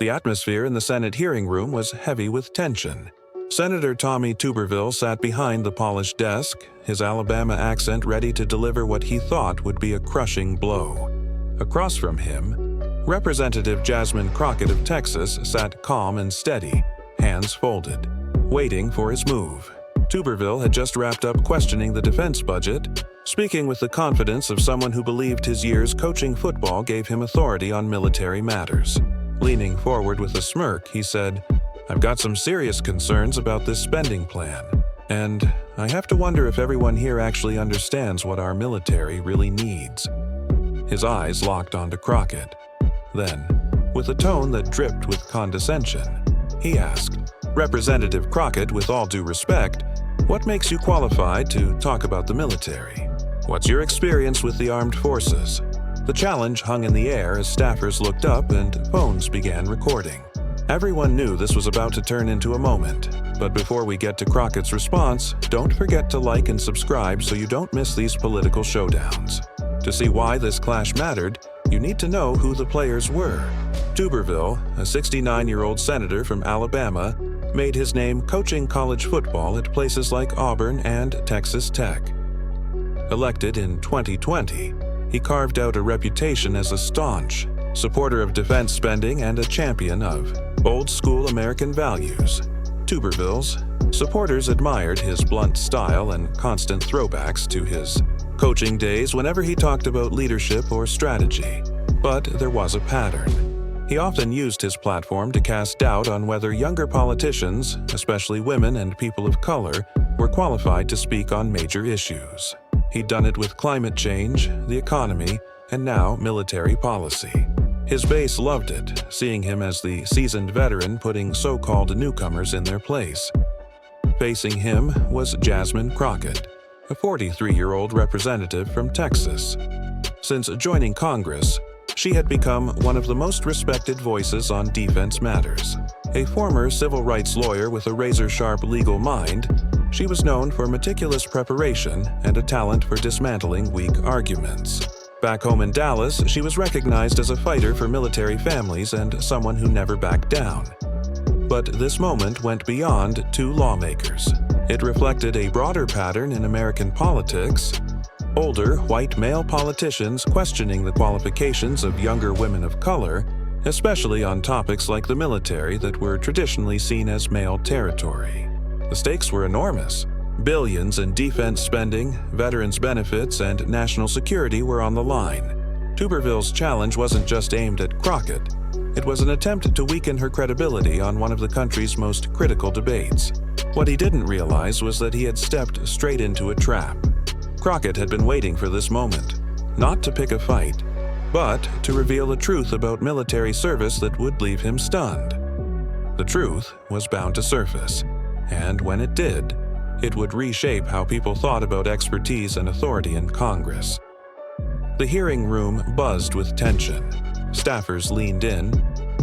The atmosphere in the Senate hearing room was heavy with tension. Senator Tommy Tuberville sat behind the polished desk, his Alabama accent ready to deliver what he thought would be a crushing blow. Across from him, Representative Jasmine Crockett of Texas sat calm and steady, hands folded, waiting for his move. Tuberville had just wrapped up questioning the defense budget, speaking with the confidence of someone who believed his years coaching football gave him authority on military matters. Leaning forward with a smirk, he said, "I've got some serious concerns about this spending plan, and I have to wonder if everyone here actually understands what our military really needs." His eyes locked onto Crockett. Then, with a tone that dripped with condescension, he asked, "Representative Crockett, with all due respect, what makes you qualified to talk about the military? What's your experience with the armed forces?" The challenge hung in the air as staffers looked up and phones began recording. Everyone knew this was about to turn into a moment, but before we get to Crockett's response, don't forget to like and subscribe so you don't miss these political showdowns. To see why this clash mattered, you need to know who the players were. Tuberville, a 69-year-old senator from Alabama, made his name coaching college football at places like Auburn and Texas Tech. Elected in 2020, he carved out a reputation as a staunch supporter of defense spending and a champion of old-school American values. Tuberville's supporters admired his blunt style and constant throwbacks to his coaching days whenever he talked about leadership or strategy. But there was a pattern. He often used his platform to cast doubt on whether younger politicians, especially women and people of color, were qualified to speak on major issues. He'd done it with climate change, the economy, and now military policy. His base loved it, seeing him as the seasoned veteran putting so-called newcomers in their place. Facing him was Jasmine Crockett, a 43-year-old representative from Texas. Since joining Congress, she had become one of the most respected voices on defense matters. A former civil rights lawyer with a razor-sharp legal mind, she was known for meticulous preparation and a talent for dismantling weak arguments. Back home in Dallas, she was recognized as a fighter for military families and someone who never backed down. But this moment went beyond two lawmakers. It reflected a broader pattern in American politics: older, white male politicians questioning the qualifications of younger women of color, especially on topics like the military that were traditionally seen as male territory. The stakes were enormous. Billions in defense spending, veterans' benefits, and national security were on the line. Tuberville's challenge wasn't just aimed at Crockett. It was an attempt to weaken her credibility on one of the country's most critical debates. What he didn't realize was that he had stepped straight into a trap. Crockett had been waiting for this moment, not to pick a fight, but to reveal a truth about military service that would leave him stunned. The truth was bound to surface, and when it did, it would reshape how people thought about expertise and authority in Congress. The hearing room buzzed with tension. Staffers leaned in,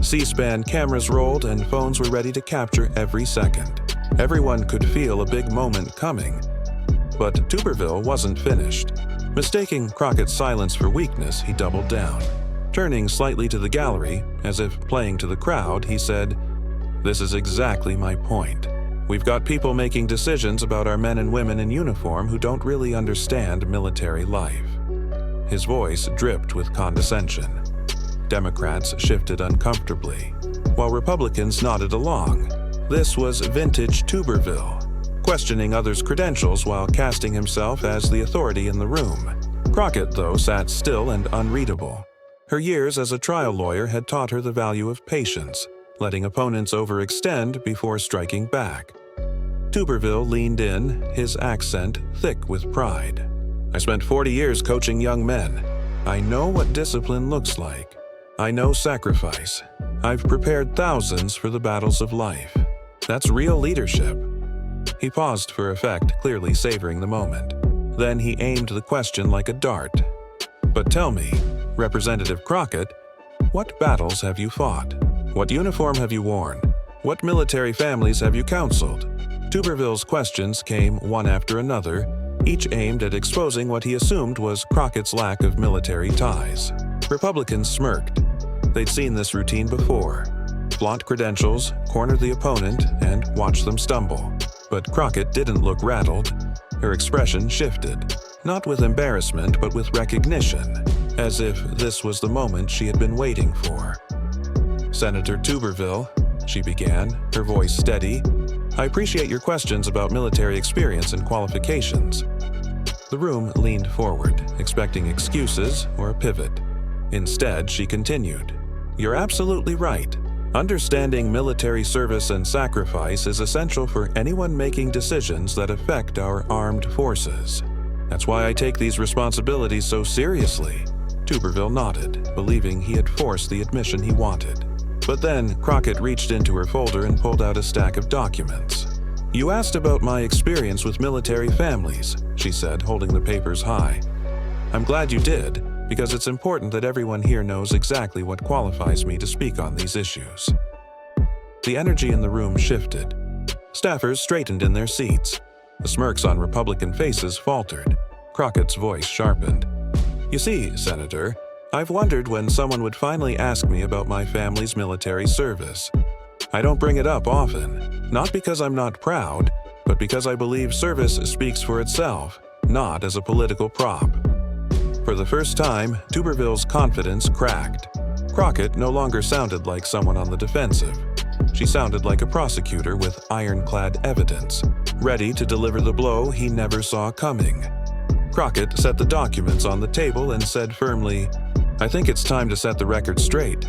C-SPAN cameras rolled, and phones were ready to capture every second. Everyone could feel a big moment coming. But Tuberville wasn't finished. Mistaking Crockett's silence for weakness, he doubled down. Turning slightly to the gallery, as if playing to the crowd, he said, "This is exactly my point. We've got people making decisions about our men and women in uniform who don't really understand military life." His voice dripped with condescension. Democrats shifted uncomfortably, while Republicans nodded along. This was vintage Tuberville, questioning others' credentials while casting himself as the authority in the room. Crockett, though, sat still and unreadable. Her years as a trial lawyer had taught her the value of patience, letting opponents overextend before striking back. Tuberville leaned in, his accent thick with pride. "I spent 40 years coaching young men. I know what discipline looks like. I know sacrifice. I've prepared thousands for the battles of life. That's real leadership." He paused for effect, clearly savoring the moment. Then he aimed the question like a dart. "But tell me, Representative Crockett, what battles have you fought? What uniform have you worn? What military families have you counseled?" Tuberville's questions came one after another, each aimed at exposing what he assumed was Crockett's lack of military ties. Republicans smirked. They'd seen this routine before. flaunt credentials, corner the opponent, and watch them stumble. But Crockett didn't look rattled. Her expression shifted, not with embarrassment but with recognition, as if this was the moment she had been waiting for. "Senator Tuberville," she began, her voice steady, "I appreciate your questions about military experience and qualifications." The room leaned forward, expecting excuses or a pivot. Instead, she continued, "You're absolutely right. Understanding military service and sacrifice is essential for anyone making decisions that affect our armed forces. That's why I take these responsibilities so seriously." Tuberville nodded, believing he had forced the admission he wanted. But then Crockett reached into her folder and pulled out a stack of documents. "You asked about my experience with military families," she said, holding the papers high. "I'm glad you did, because it's important that everyone here knows exactly what qualifies me to speak on these issues." The energy in the room shifted. Staffers straightened in their seats. The smirks on Republican faces faltered. Crockett's voice sharpened. "You see, Senator, I've wondered when someone would finally ask me about my family's military service. I don't bring it up often, not because I'm not proud, but because I believe service speaks for itself, not as a political prop." For the first time, Tuberville's confidence cracked. Crockett no longer sounded like someone on the defensive. She sounded like a prosecutor with ironclad evidence, ready to deliver the blow he never saw coming. Crockett set the documents on the table and said firmly, "I think it's time to set the record straight."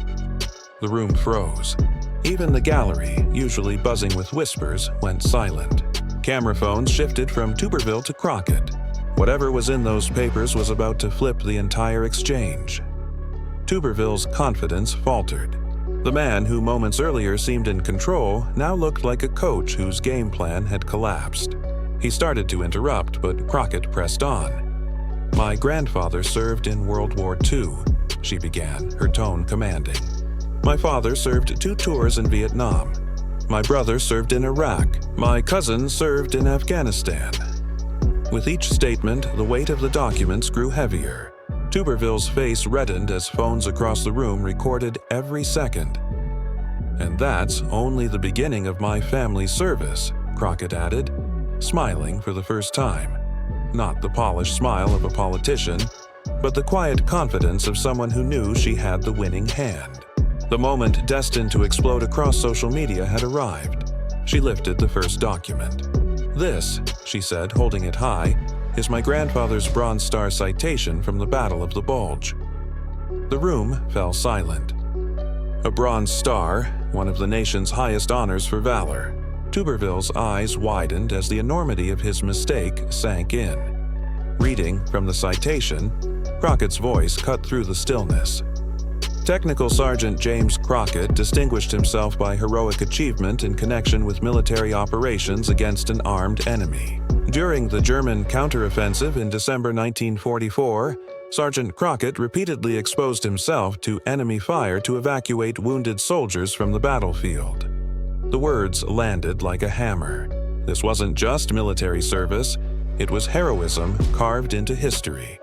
The room froze. Even the gallery, usually buzzing with whispers, went silent. Camera phones shifted from Tuberville to Crockett. Whatever was in those papers was about to flip the entire exchange. Tuberville's confidence faltered. The man who moments earlier seemed in control now looked like a coach whose game plan had collapsed. He started to interrupt, but Crockett pressed on. "My grandfather served in World War II," she began, her tone commanding. "My father served 2 tours in Vietnam. My brother served in Iraq. My cousin served in Afghanistan." With each statement, the weight of the documents grew heavier. Tuberville's face reddened as phones across the room recorded every second. "And that's only the beginning of my family's service," Crockett added, smiling for the first time. Not the polished smile of a politician, but the quiet confidence of someone who knew she had the winning hand. The moment destined to explode across social media had arrived. She lifted the first document. "This," she said, holding it high, "is my grandfather's Bronze Star citation from the Battle of the Bulge." The room fell silent. A Bronze Star, one of the nation's highest honors for valor. Tuberville's eyes widened as the enormity of his mistake sank in. Reading from the citation, Crockett's voice cut through the stillness. Technical Sergeant James Crockett distinguished himself by heroic achievement in connection with military operations against an armed enemy. During the German counteroffensive in December 1944, Sergeant Crockett repeatedly exposed himself to enemy fire to evacuate wounded soldiers from the battlefield. The words landed like a hammer. This wasn't just military service, it was heroism carved into history.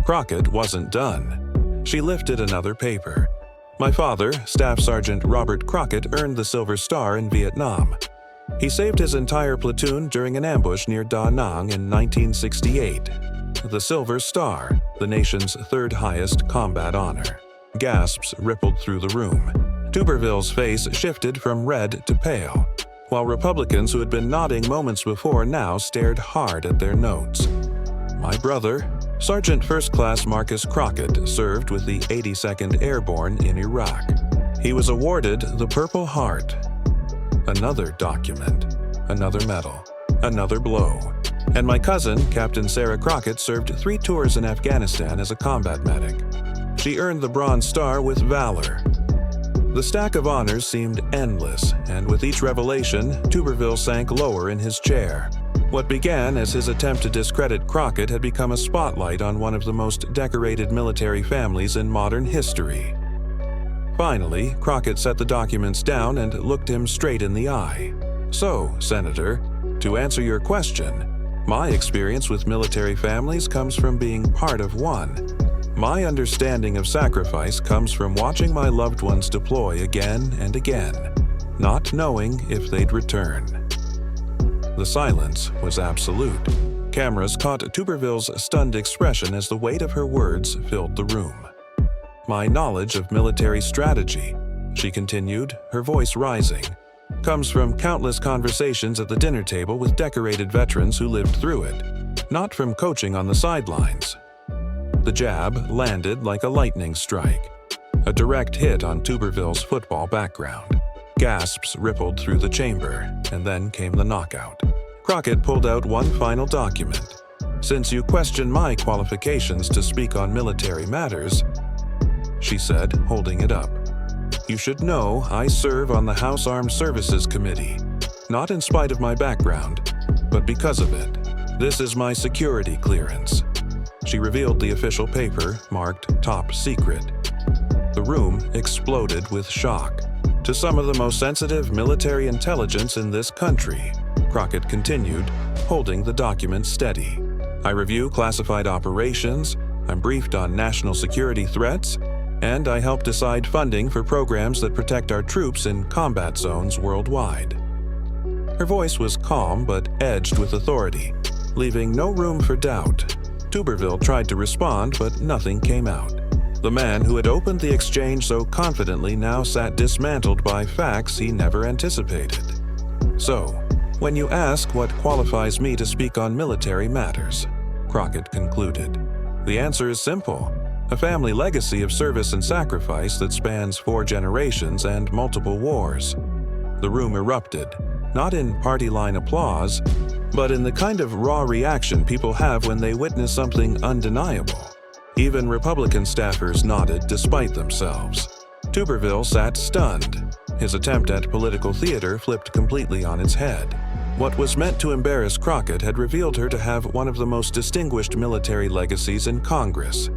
Crockett wasn't done. She lifted another paper. "My father, Staff Sergeant Robert Crockett, earned the Silver Star in Vietnam. He saved his entire platoon during an ambush near Da Nang in 1968. The Silver Star, the nation's third highest combat honor." Gasps rippled through the room. Tuberville's face shifted from red to pale, while Republicans who had been nodding moments before now stared hard at their notes. "My brother, Sergeant First Class Marcus Crockett, served with the 82nd Airborne in Iraq. He was awarded the Purple Heart." Another document, another medal, another blow. "And my cousin, Captain Sarah Crockett, served 3 tours in Afghanistan as a combat medic. She earned the Bronze Star with valor." The stack of honors seemed endless, and with each revelation, Tuberville sank lower in his chair. What began as his attempt to discredit Crockett had become a spotlight on one of the most decorated military families in modern history. Finally, Crockett set the documents down and looked him straight in the eye. "So, Senator, to answer your question, my experience with military families comes from being part of one. My understanding of sacrifice comes from watching my loved ones deploy again and again, not knowing if they'd return." The silence was absolute. Cameras caught Tuberville's stunned expression as the weight of her words filled the room. "My knowledge of military strategy," she continued, her voice rising, "comes from countless conversations at the dinner table with decorated veterans who lived through it, not from coaching on the sidelines." The jab landed like a lightning strike, a direct hit on Tuberville's football background. Gasps rippled through the chamber, and then came the knockout. Crockett pulled out one final document. "Since you question my qualifications to speak on military matters," she said, holding it up, "you should know I serve on the House Armed Services Committee, not in spite of my background, but because of it. This is my security clearance." She revealed the official paper, marked Top Secret. The room exploded with shock. "To some of the most sensitive military intelligence in this country," Crockett continued, holding the document steady. "I review classified operations, I'm briefed on national security threats, and I help decide funding for programs that protect our troops in combat zones worldwide." Her voice was calm but edged with authority, leaving no room for doubt. Tuberville tried to respond, but nothing came out. The man who had opened the exchange so confidently now sat dismantled by facts he never anticipated. "So, when you ask what qualifies me to speak on military matters," Crockett concluded, "the answer is simple. A family legacy of service and sacrifice that spans 4 generations and multiple wars." The room erupted, not in party-line applause, but in the kind of raw reaction people have when they witness something undeniable. Even Republican staffers nodded despite themselves. Tuberville sat stunned. His attempt at political theater flipped completely on its head. What was meant to embarrass Crockett had revealed her to have one of the most distinguished military legacies in Congress.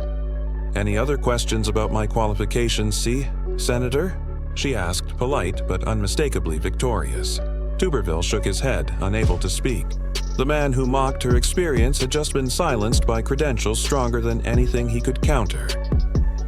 "Any other questions about my qualifications, Senator?" she asked, polite but unmistakably victorious. Tuberville shook his head, unable to speak. The man who mocked her experience had just been silenced by credentials stronger than anything he could counter.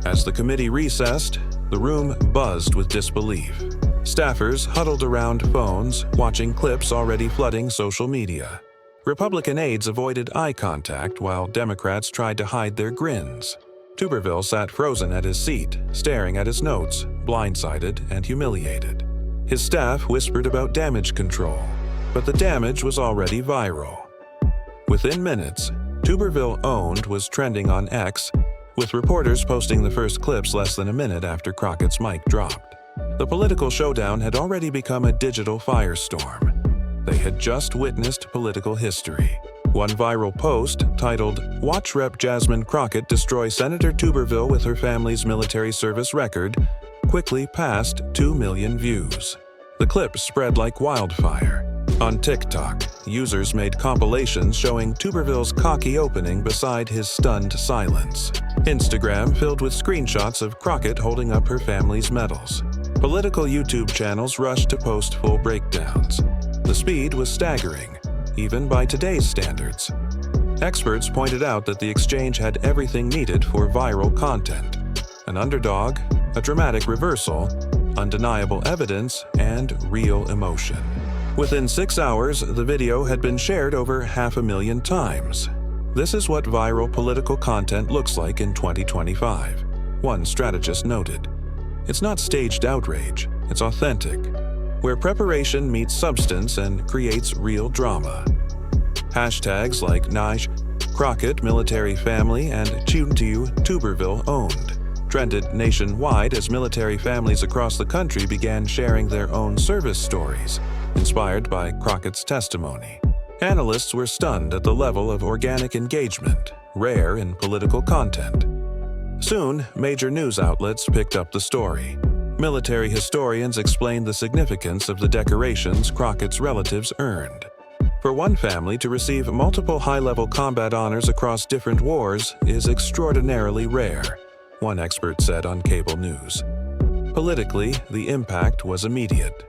As the committee recessed, the room buzzed with disbelief. Staffers huddled around phones, watching clips already flooding social media. Republican aides avoided eye contact while Democrats tried to hide their grins. Tuberville sat frozen at his seat, staring at his notes, blindsided and humiliated. His staff whispered about damage control, but the damage was already viral. Within minutes, Tuberville Owned was trending on X, with reporters posting the first clips less than a minute after Crockett's mic dropped. The political showdown had already become a digital firestorm. They had just witnessed political history. One viral post, titled, "Watch Rep. Jasmine Crockett Destroy Senator Tuberville with Her Family's Military Service Record," quickly passed 2 million views. The clip spread like wildfire. On TikTok, users made compilations showing Tuberville's cocky opening beside his stunned silence. Instagram filled with screenshots of Crockett holding up her family's medals. Political YouTube channels rushed to post full breakdowns. The speed was staggering, even by today's standards. Experts pointed out that the exchange had everything needed for viral content: an underdog, a dramatic reversal, undeniable evidence, and real emotion. Within 6 hours, the video had been shared over 500,000 times. This is what viral political content looks like in 2025, one strategist noted. It's not staged outrage, it's authentic, where preparation meets substance and creates real drama. Hashtags like Nige, Crockett Military Family, and Chuntiu Tuberville Owned trended nationwide as military families across the country began sharing their own service stories, inspired by Crockett's testimony. Analysts were stunned at the level of organic engagement, rare in political content. Soon, major news outlets picked up the story. Military historians explained the significance of the decorations Crockett's relatives earned. For one family to receive multiple high-level combat honors across different wars is extraordinarily rare, one expert said on cable news. Politically, the impact was immediate.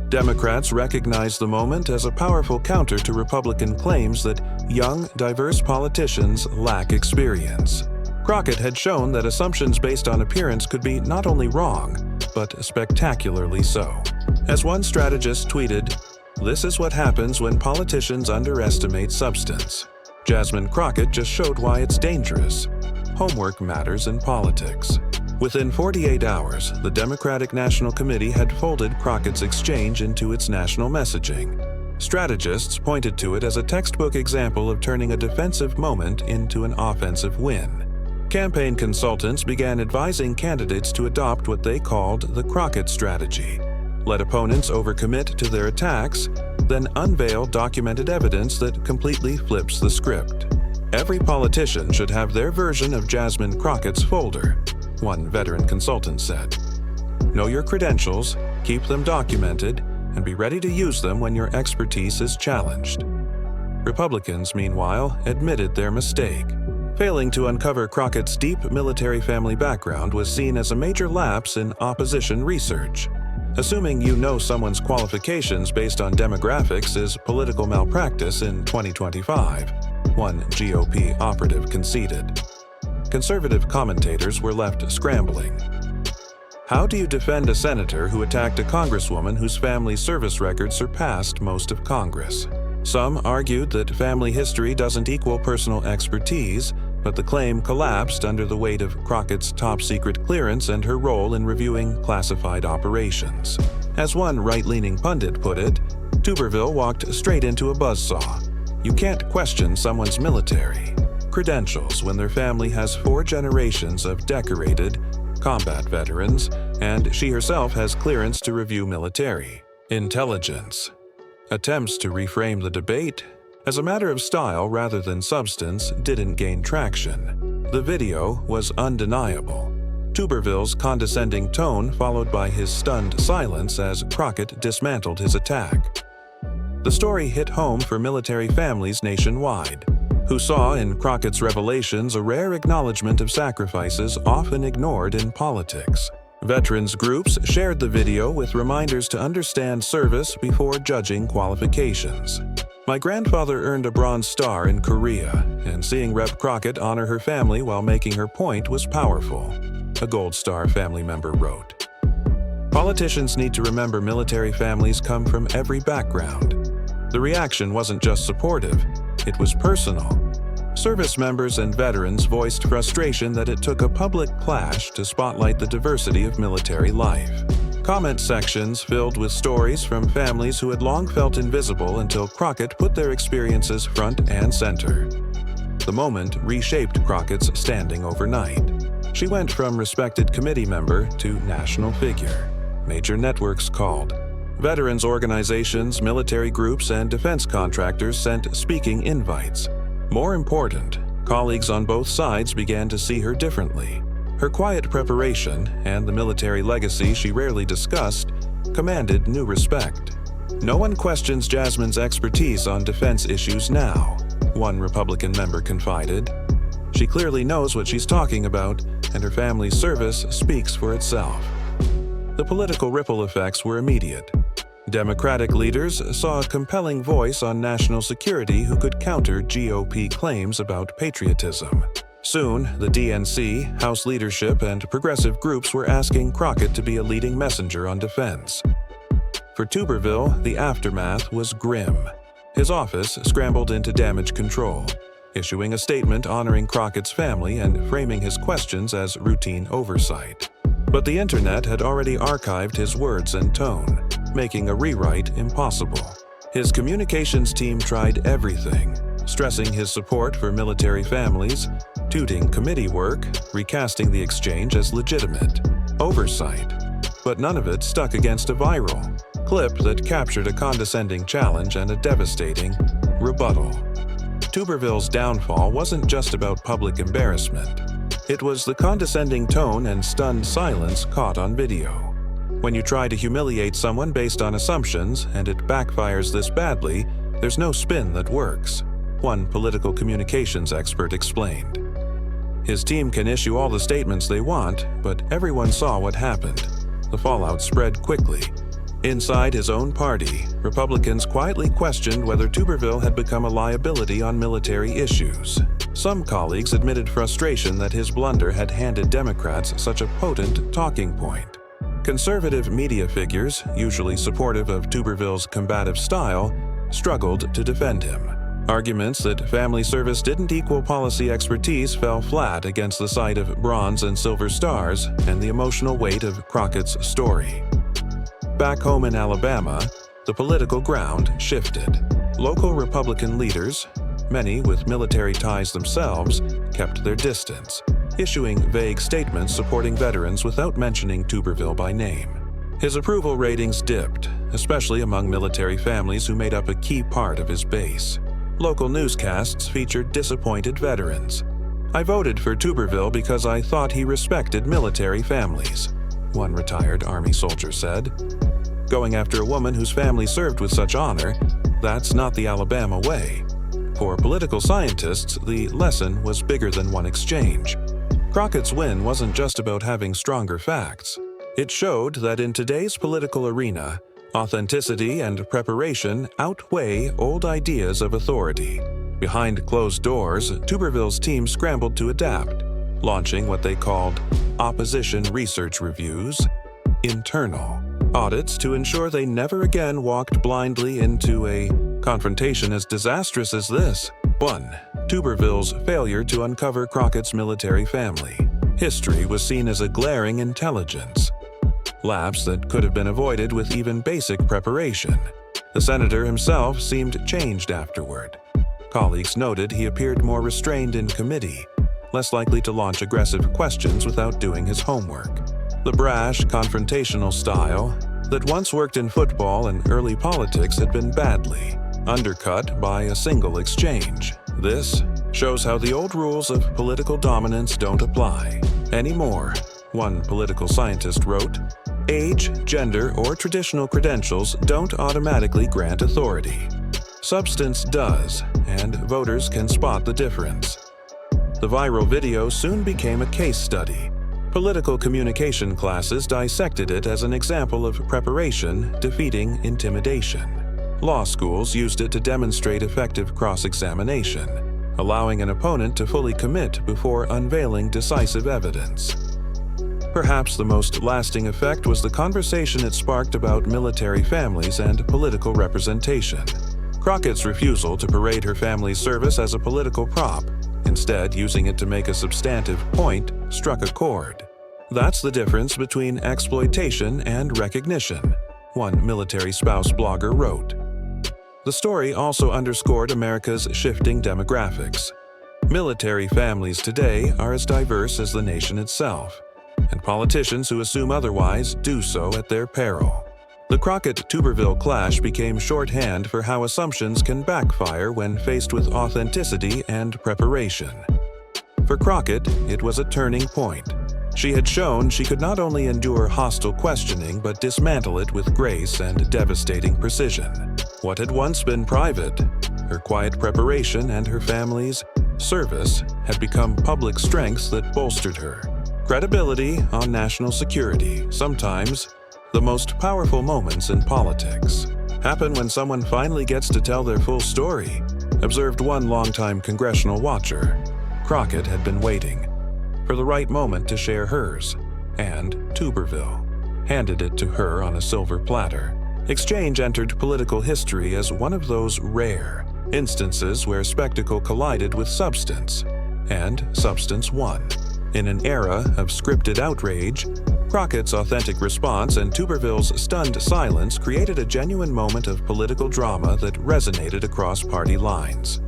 Democrats recognized the moment as a powerful counter to Republican claims that young, diverse politicians lack experience. Crockett had shown that assumptions based on appearance could be not only wrong, but spectacularly so. As one strategist tweeted, "This is what happens when politicians underestimate substance. Jasmine Crockett just showed why it's dangerous. Homework matters in politics." Within 48 hours, the Democratic National Committee had folded Crockett's exchange into its national messaging. Strategists pointed to it as a textbook example of turning a defensive moment into an offensive win. Campaign consultants began advising candidates to adopt what they called the Crockett strategy. Let opponents overcommit to their attacks, then unveil documented evidence that completely flips the script. Every politician should have their version of Jasmine Crockett's folder, one veteran consultant said. Know your credentials, keep them documented, and be ready to use them when your expertise is challenged. Republicans, meanwhile, admitted their mistake. Failing to uncover Crockett's deep military family background was seen as a major lapse in opposition research. Assuming you know someone's qualifications based on demographics is political malpractice in 2025, one GOP operative conceded. Conservative commentators were left scrambling. How do you defend a senator who attacked a congresswoman whose family service record surpassed most of Congress? Some argued that family history doesn't equal personal expertise, but the claim collapsed under the weight of Crockett's top-secret clearance and her role in reviewing classified operations. As one right-leaning pundit put it, Tuberville walked straight into a buzzsaw. You can't question someone's military credentials when their family has 4 generations of decorated combat veterans, and she herself has clearance to review military intelligence. Attempts to reframe the debate as a matter of style rather than substance didn't gain traction. The video was undeniable. Tuberville's condescending tone followed by his stunned silence as Crockett dismantled his attack. The story hit home for military families nationwide, who saw in Crockett's revelations a rare acknowledgement of sacrifices often ignored in politics. Veterans groups shared the video with reminders to understand service before judging qualifications. My grandfather earned a Bronze Star in Korea, and seeing Rep. Crockett honor her family while making her point was powerful, a Gold Star family member wrote. Politicians need to remember military families come from every background. The reaction wasn't just supportive, it was personal. Service members and veterans voiced frustration that it took a public clash to spotlight the diversity of military life. Comment sections filled with stories from families who had long felt invisible until Crockett put their experiences front and center. The moment reshaped Crockett's standing overnight. She went from respected committee member to national figure. Major networks called. Veterans organizations, military groups, and defense contractors sent speaking invites. More important, colleagues on both sides began to see her differently. Her quiet preparation and the military legacy she rarely discussed commanded new respect. No one questions Jasmine's expertise on defense issues now, one Republican member confided. She clearly knows what she's talking about, and her family's service speaks for itself. The political ripple effects were immediate. Democratic leaders saw a compelling voice on national security who could counter GOP claims about patriotism. Soon, the DNC, House leadership, and progressive groups were asking Crockett to be a leading messenger on defense. For Tuberville, the aftermath was grim. His office scrambled into damage control, issuing a statement honoring Crockett's family and framing his questions as routine oversight. But the internet had already archived his words and tone, making a rewrite impossible. His communications team tried everything, stressing his support for military families, tooting committee work, recasting the exchange as legitimate oversight. But none of it stuck against a viral clip that captured a condescending challenge and a devastating rebuttal. Tuberville's downfall wasn't just about public embarrassment. It was the condescending tone and stunned silence caught on video. When you try to humiliate someone based on assumptions and it backfires this badly, there's no spin that works, one political communications expert explained. His team can issue all the statements they want, but everyone saw what happened. The fallout spread quickly. Inside his own party, Republicans quietly questioned whether Tuberville had become a liability on military issues. Some colleagues admitted frustration that his blunder had handed Democrats such a potent talking point. Conservative media figures, usually supportive of Tuberville's combative style, struggled to defend him. Arguments that family service didn't equal policy expertise fell flat against the sight of bronze and silver stars and the emotional weight of Crockett's story. Back home in Alabama, the political ground shifted. Local Republican leaders, many with military ties themselves, kept their distance, issuing vague statements supporting veterans without mentioning Tuberville by name. His approval ratings dipped, especially among military families who made up a key part of his base. Local newscasts featured disappointed veterans. "I voted for Tuberville because I thought he respected military families," one retired Army soldier said. Going after a woman whose family served with such honor, that's not the Alabama way. For political scientists, the lesson was bigger than one exchange. Crockett's win wasn't just about having stronger facts. It showed that in today's political arena, authenticity and preparation outweigh old ideas of authority. Behind closed doors, Tuberville's team scrambled to adapt, launching what they called opposition research reviews, internal audits to ensure they never again walked blindly into a confrontation as disastrous as this. 1. Tuberville's failure to uncover Crockett's military family. History was seen as a glaring intelligence lapse that could have been avoided with even basic preparation. The senator himself seemed changed afterward. Colleagues noted he appeared more restrained in committee, less likely to launch aggressive questions without doing his homework. The brash, confrontational style that once worked in football and early politics had been badly undercut by a single exchange. This shows how the old rules of political dominance don't apply anymore, one political scientist wrote. Age, gender, or traditional credentials don't automatically grant authority. Substance does, and voters can spot the difference. The viral video soon became a case study. Political communication classes dissected it as an example of preparation defeating intimidation. Law schools used it to demonstrate effective cross-examination, allowing an opponent to fully commit before unveiling decisive evidence. Perhaps the most lasting effect was the conversation it sparked about military families and political representation. Crockett's refusal to parade her family's service as a political prop, instead using it to make a substantive point, struck a chord. That's the difference between exploitation and recognition, one military spouse blogger wrote. The story also underscored America's shifting demographics. Military families today are as diverse as the nation itself, and politicians who assume otherwise do so at their peril. The Crockett-Tuberville clash became shorthand for how assumptions can backfire when faced with authenticity and preparation. For Crockett, it was a turning point. She had shown she could not only endure hostile questioning but dismantle it with grace and devastating precision. What had once been private, her quiet preparation and her family's service, had become public strengths that bolstered her credibility on national security. Sometimes, the most powerful moments in politics happen when someone finally gets to tell their full story, observed one longtime congressional watcher. Crockett had been waiting for the right moment to share hers, and Tuberville handed it to her on a silver platter. Exchange entered political history as one of those rare instances where spectacle collided with substance, and substance won. In an era of scripted outrage, Crockett's authentic response and Tuberville's stunned silence created a genuine moment of political drama that resonated across party lines.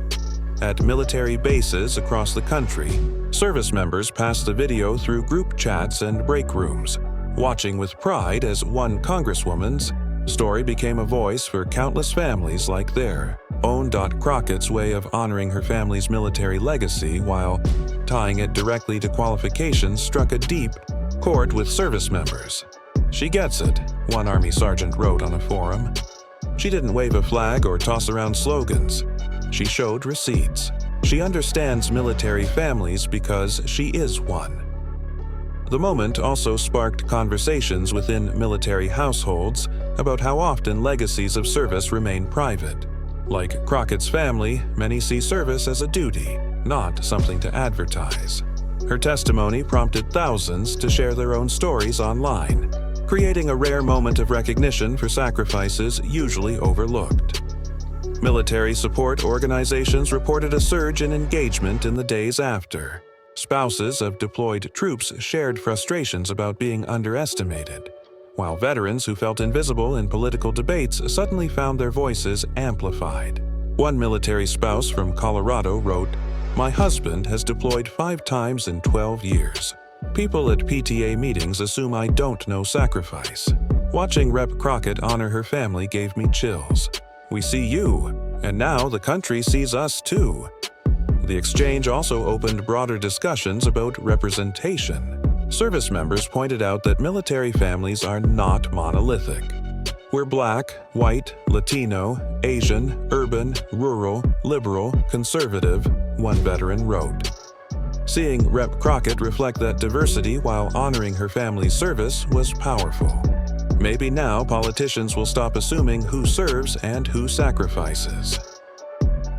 At military bases across the country, service members passed the video through group chats and break rooms, watching with pride as one congresswoman's story became a voice for countless families like their own. Crockett's way of honoring her family's military legacy while tying it directly to qualifications struck a deep chord with service members. "She gets it," one Army sergeant wrote on a forum. "She didn't wave a flag or toss around slogans. She showed receipts. She understands military families because she is one." The moment also sparked conversations within military households about how often legacies of service remain private. Like Crockett's family, many see service as a duty, not something to advertise. Her testimony prompted thousands to share their own stories online, creating a rare moment of recognition for sacrifices usually overlooked. Military support organizations reported a surge in engagement in the days after. Spouses of deployed troops shared frustrations about being underestimated, while veterans who felt invisible in political debates suddenly found their voices amplified. One military spouse from Colorado wrote, "My husband has deployed 5 times in 12 years. People at PTA meetings assume I don't know sacrifice. Watching Rep. Crockett honor her family gave me chills. We see you, and now the country sees us too." The exchange also opened broader discussions about representation. Service members pointed out that military families are not monolithic. "We're Black, white, Latino, Asian, urban, rural, liberal, conservative," one veteran wrote. Seeing Rep. Crockett reflect that diversity while honoring her family's service was powerful. Maybe now politicians will stop assuming who serves and who sacrifices.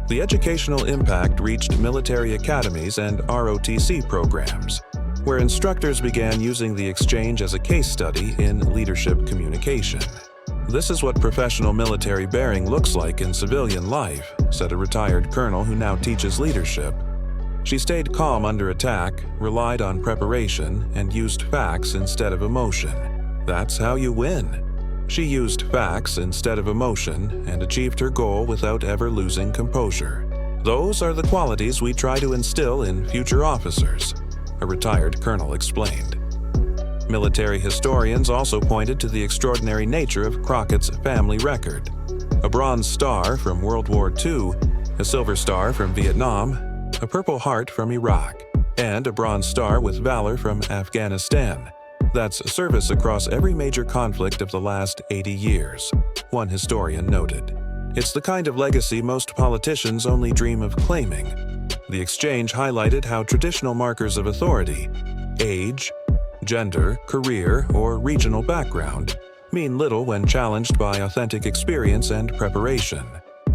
The educational impact reached military academies and ROTC programs, where instructors began using the exchange as a case study in leadership communication. "This is what professional military bearing looks like in civilian life," said a retired colonel who now teaches leadership. She stayed calm under attack, relied on preparation, and used facts instead of emotion. That's how you win. She used facts instead of emotion and achieved her goal without ever losing composure. "Those are the qualities we try to instill in future officers," a retired colonel explained. Military historians also pointed to the extraordinary nature of Crockett's family record. A Bronze Star from World War II, a Silver Star from Vietnam, a Purple Heart from Iraq, and a Bronze Star with Valor from Afghanistan. That's service across every major conflict of the last 80 years, one historian noted. It's the kind of legacy most politicians only dream of claiming. The exchange highlighted how traditional markers of authority, age, gender, career, or regional background, mean little when challenged by authentic experience and preparation.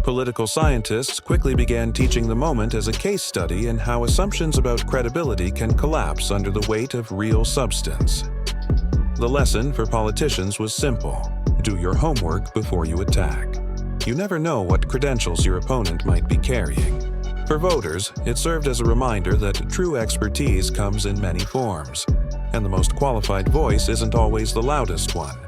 Political scientists quickly began teaching the moment as a case study in how assumptions about credibility can collapse under the weight of real substance. The lesson for politicians was simple: do your homework before you attack. You never know what credentials your opponent might be carrying. For voters, it served as a reminder that true expertise comes in many forms, and the most qualified voice isn't always the loudest one.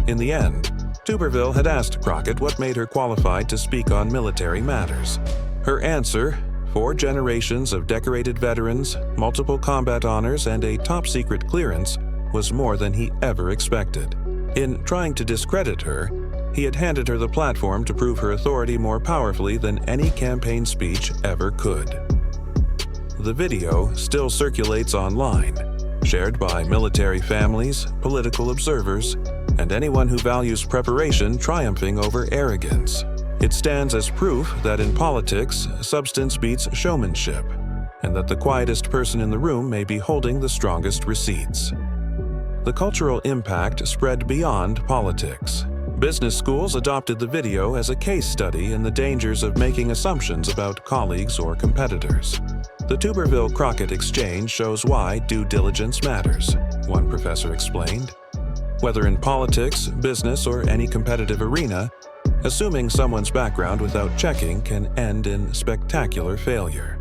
In the end, Tuberville had asked Crockett what made her qualified to speak on military matters. Her answer, 4 generations of decorated veterans, multiple combat honors, and a top-secret clearance, was more than he ever expected. In trying to discredit her, he had handed her the platform to prove her authority more powerfully than any campaign speech ever could. The video still circulates online, shared by military families, political observers, and anyone who values preparation triumphing over arrogance. It stands as proof that in politics, substance beats showmanship, and that the quietest person in the room may be holding the strongest receipts. The cultural impact spread beyond politics. Business schools adopted the video as a case study in the dangers of making assumptions about colleagues or competitors. The Tuberville-Crockett exchange shows why due diligence matters, one professor explained. Whether in politics, business, or any competitive arena, assuming someone's background without checking can end in spectacular failure.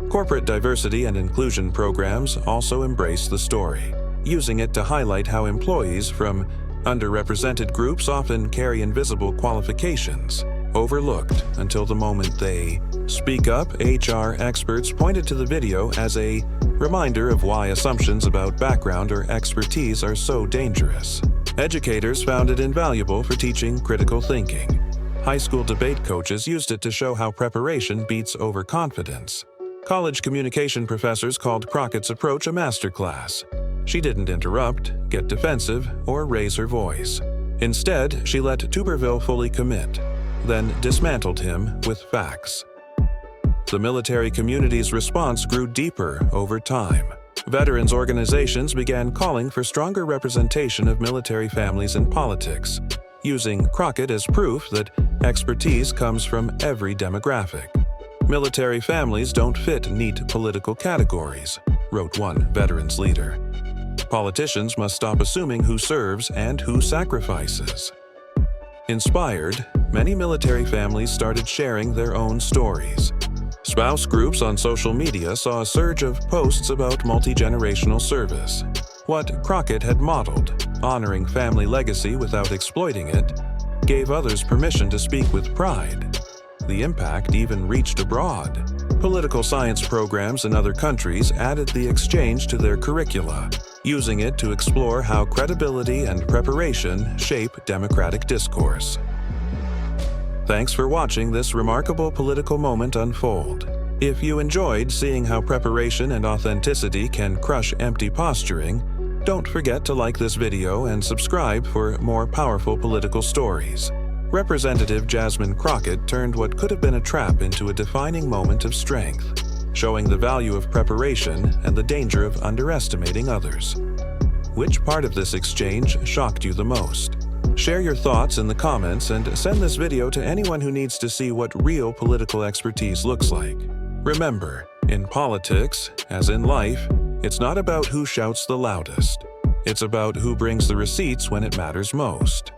Corporate diversity and inclusion programs also embrace the story, using it to highlight how employees from underrepresented groups often carry invisible qualifications, overlooked until the moment they speak up. HR experts pointed to the video as a reminder of why assumptions about background or expertise are so dangerous. Educators found it invaluable for teaching critical thinking. High school debate coaches used it to show how preparation beats overconfidence. College communication professors called Crockett's approach a masterclass. She didn't interrupt, get defensive, or raise her voice. Instead, she let Tuberville fully commit, then dismantled him with facts. The military community's response grew deeper over time. Veterans organizations began calling for stronger representation of military families in politics, using Crockett as proof that expertise comes from every demographic. Military families don't fit neat political categories, wrote one veterans leader. Politicians must stop assuming who serves and who sacrifices. Inspired, many military families started sharing their own stories. Spouse groups on social media saw a surge of posts about multi-generational service. What Crockett had modeled, honoring family legacy without exploiting it, gave others permission to speak with pride. The impact even reached abroad. Political science programs in other countries added the exchange to their curricula, using it to explore how credibility and preparation shape democratic discourse. Thanks for watching this remarkable political moment unfold. If you enjoyed seeing how preparation and authenticity can crush empty posturing, don't forget to like this video and subscribe for more powerful political stories. Representative Jasmine Crockett turned what could have been a trap into a defining moment of strength, showing the value of preparation and the danger of underestimating others. Which part of this exchange shocked you the most? Share your thoughts in the comments and send this video to anyone who needs to see what real political expertise looks like. Remember, in politics, as in life, it's not about who shouts the loudest. It's about who brings the receipts when it matters most.